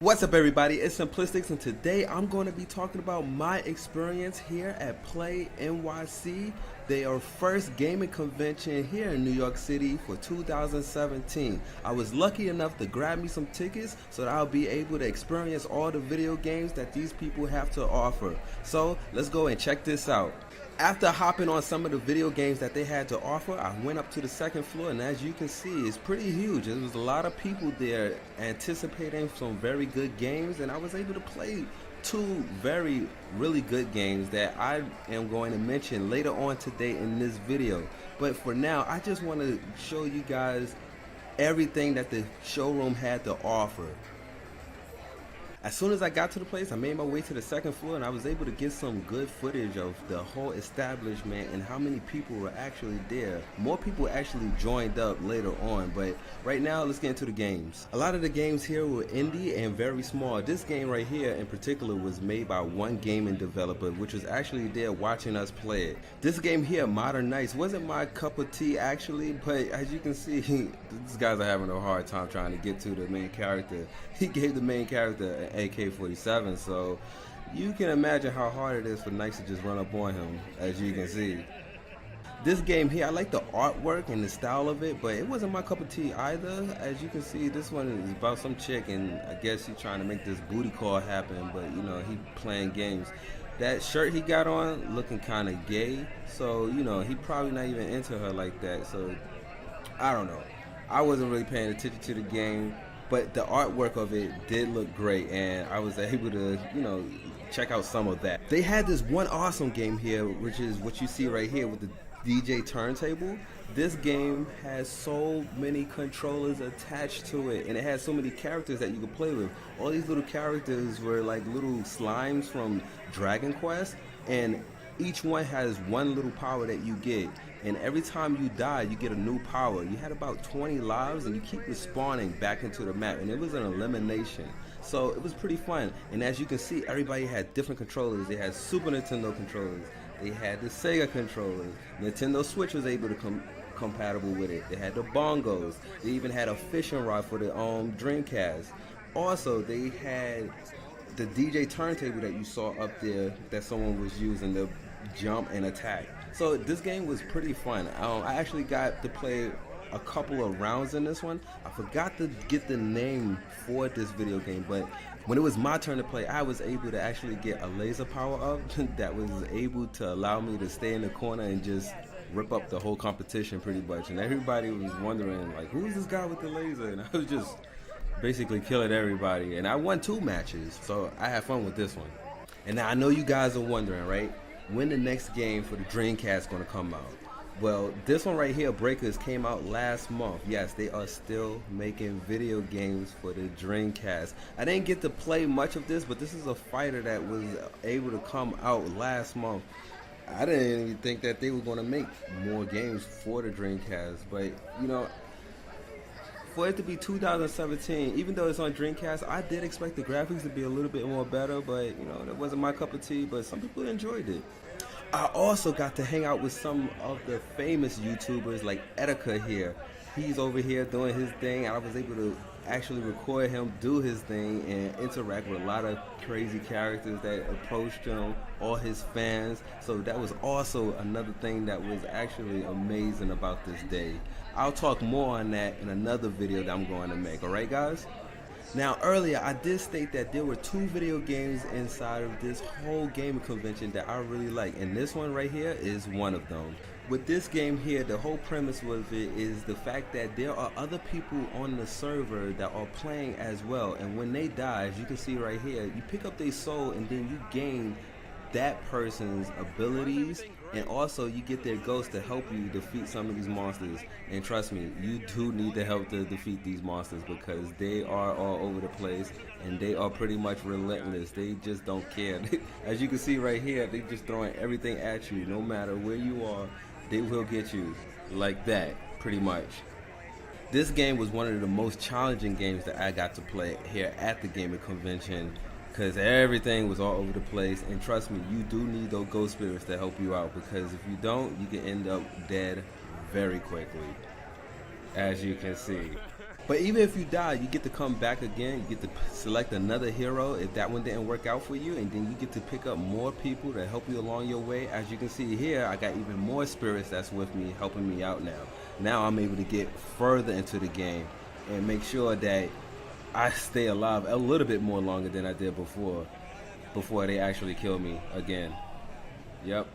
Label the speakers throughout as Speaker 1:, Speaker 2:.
Speaker 1: What's up everybody, it's Simplistix, and today I'm going to be talking about my experience here at Play NYC, their first gaming convention here in New York City for 2017. I was lucky enough to grab me some tickets so that I'll be able to experience all the video games that these people have to offer. So let's go and check this out. After hopping on some of the video games that they had to offer, I went up to the second floor, and as you can see, it's pretty huge. There was a lot of people there anticipating some very good games, and I was able to play two really good games that I am going to mention later on today in this video. But for now, I just want to show you guys everything that the showroom had to offer. As soon as I got to the place, I made my way to the second floor, and I was able to get some good footage of the whole establishment and how many people were actually there. More people actually joined up later on, but right now let's get into the games. A lot of the games here were indie and very small. This game right here in particular was made by one gaming developer, which was actually there watching us play it. This game here, Modern Knights, wasn't my cup of tea actually, but as you can see, these guys are having a hard time trying to get to the main character. He gave the main character an AK-47, so you can imagine how hard it is for Knights to just run up on him, as you can see. This game here, I like the artwork and the style of it, but it wasn't my cup of tea either. As you can see, this one is about some chick, and I guess he's trying to make this booty call happen, but you know, he playing games. That shirt he got on looking kind of gay, so you know, he probably not even into her like that, so I don't know. I wasn't really paying attention to the game, but the artwork of it did look great, and I was able to, you know, check out some of that. They had this one awesome game here, which is what you see right here with the DJ turntable. This game has so many controllers attached to it, and it has so many characters that you could play with. All these little characters were like little slimes from Dragon Quest, and each one has one little power that you get, and every time you die you get a new power. You had about 20 lives, and you keep respawning back into the map, and it was an elimination, so it was pretty fun. And as you can see, everybody had different controllers. They had Super Nintendo controllers, they had the Sega controllers, Nintendo Switch was able to compatible with it, they had the bongos, they even had a fishing rod for the Dreamcast. Also, they had the DJ turntable that you saw up there that someone was using to jump and attack. So this game was pretty fun. I actually got to play a couple of rounds in this one. I forgot to get the name for this video game, but when it was my turn to play, I was able to actually get a laser power up that was able to allow me to stay in the corner and just rip up the whole competition pretty much. And everybody was wondering, like, who is this guy with the laser? And I was just basically killing everybody, and I won 2 matches, so I had fun with this one. And now I know you guys are wondering, right, when the next game for the Dreamcast is going to come out. Well, this one right here, Breakers, came out last month. Yes, they are still making video games for the Dreamcast. I didn't get to play much of this, but this is a fighter that was able to come out last month. I didn't even think that they were going to make more games for the Dreamcast, but you know, for it to be 2017, even though it's on Dreamcast, I did expect the graphics to be a little bit more better, but you know, that wasn't my cup of tea, but some people enjoyed it. I also got to hang out with some of the famous YouTubers like Etika here. He's over here doing his thing, and I was able to actually record him do his thing and interact with a lot of crazy characters that approached him, all his fans. So that was also another thing that was actually amazing about this day. I'll talk more on that in another video that I'm going to make, alright guys? Now earlier I did state that there were 2 video games inside of this whole gaming convention that I really like, and this one right here is one of them. With this game here, the whole premise of it is the fact that there are other people on the server that are playing as well, and when they die, as you can see right here, you pick up their soul and then you gain that person's abilities, and also you get their ghost to help you defeat some of these monsters. And trust me, you do need the help to defeat these monsters because they are all over the place and they are pretty much relentless. They just don't care. As you can see right here, they just throwing everything at you. No matter where you are, they will get you like that, pretty much. This game was one of the most challenging games that I got to play here at the gaming convention, because everything was all over the place, and trust me, you do need those ghost spirits to help you out, because if you don't, you can end up dead very quickly, as you can see. But even if you die, you get to come back again. You get to select another hero if that one didn't work out for you, and then you get to pick up more people to help you along your way. As you can see here, I got even more spirits that's with me, helping me out now. Now I'm able to get further into the game and make sure that I stay alive a little bit more longer than I did before they actually kill me again. Yep.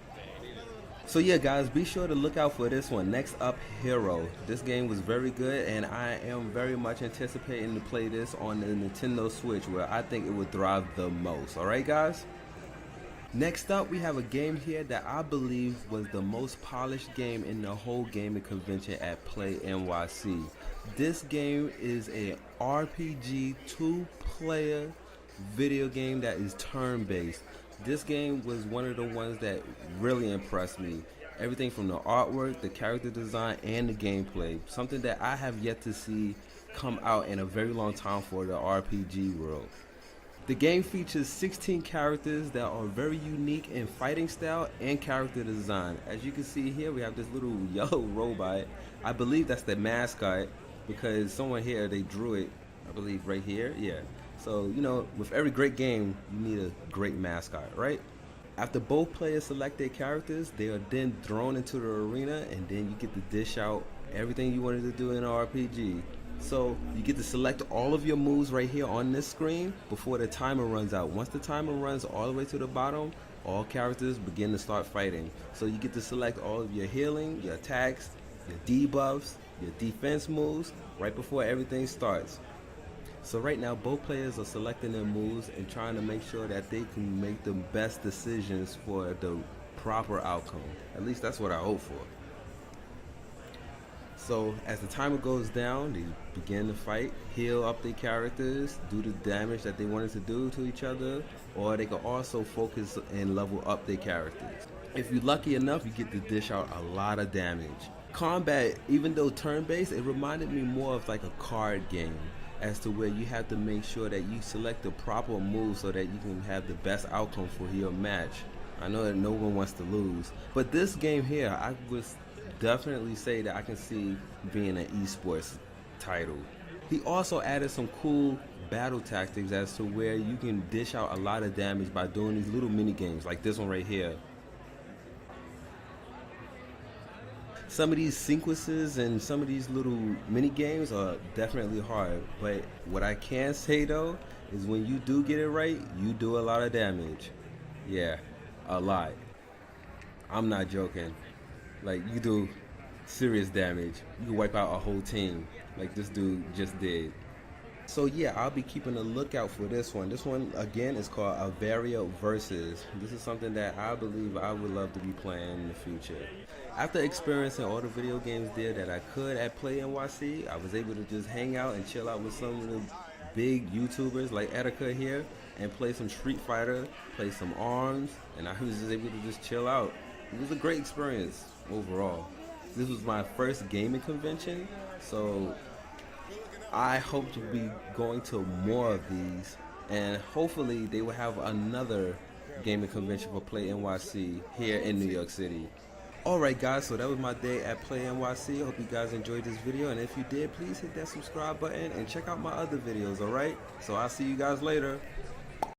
Speaker 1: So yeah, guys, be sure to look out for this one. Next up, Hero. This game was very good, and I am very much anticipating to play this on the Nintendo Switch, where I think it would thrive the most. Alright, guys? Next up, we have a game here that I believe was the most polished game in the whole gaming convention at Play NYC. This game is a RPG 2-player video game that is turn-based. This game was one of the ones that really impressed me. Everything from the artwork, the character design, and the gameplay. Something that I have yet to see come out in a very long time for the RPG world. The game features 16 characters that are very unique in fighting style and character design. As you can see here, we have this little yellow robot. I believe that's the mascot because someone here, they drew it, I believe right here, yeah. So, you know, with every great game, you need a great mascot, right? After both players select their characters, they are then thrown into the arena, and then you get to dish out everything you wanted to do in an RPG. So, you get to select all of your moves right here on this screen before the timer runs out. Once the timer runs all the way to the bottom, all characters begin to start fighting. So you get to select all of your healing, your attacks, your debuffs, your defense moves right before everything starts. So right now, both players are selecting their moves and trying to make sure that they can make the best decisions for the proper outcome. At least that's what I hope for. So as the timer goes down, they begin to fight, heal up their characters, do the damage that they wanted to do to each other, or they can also focus and level up their characters. If you're lucky enough, you get to dish out a lot of damage. Combat, even though turn-based, it reminded me more of like a card game, as to where you have to make sure that you select the proper move so that you can have the best outcome for your match. I know that no one wants to lose, but this game here, I would definitely say that I can see being an esports title. He also added some cool battle tactics as to where you can dish out a lot of damage by doing these little mini games like this one right here. Some of these sequences and some of these little mini games are definitely hard, but what I can say though is when you do get it right, you do a lot of damage. Yeah, a lot. I'm not joking. Like, you do serious damage. You can wipe out a whole team like this dude just did. So yeah, I'll be keeping a lookout for this one. This one, again, is called Avaria Versus. This is something that I believe I would love to be playing in the future. After experiencing all the video games there that I could at Play NYC, I was able to just hang out and chill out with some of the big YouTubers like Etika here and play some Street Fighter, play some ARMS, and I was just able to just chill out. It was a great experience overall. This was my first gaming convention, so I hope to be going to more of these, and hopefully they will have another gaming convention for Play NYC here in New York City. Alright guys, so that was my day at Play NYC. Hope you guys enjoyed this video, and if you did, please hit that subscribe button and check out my other videos, alright? So I'll see you guys later.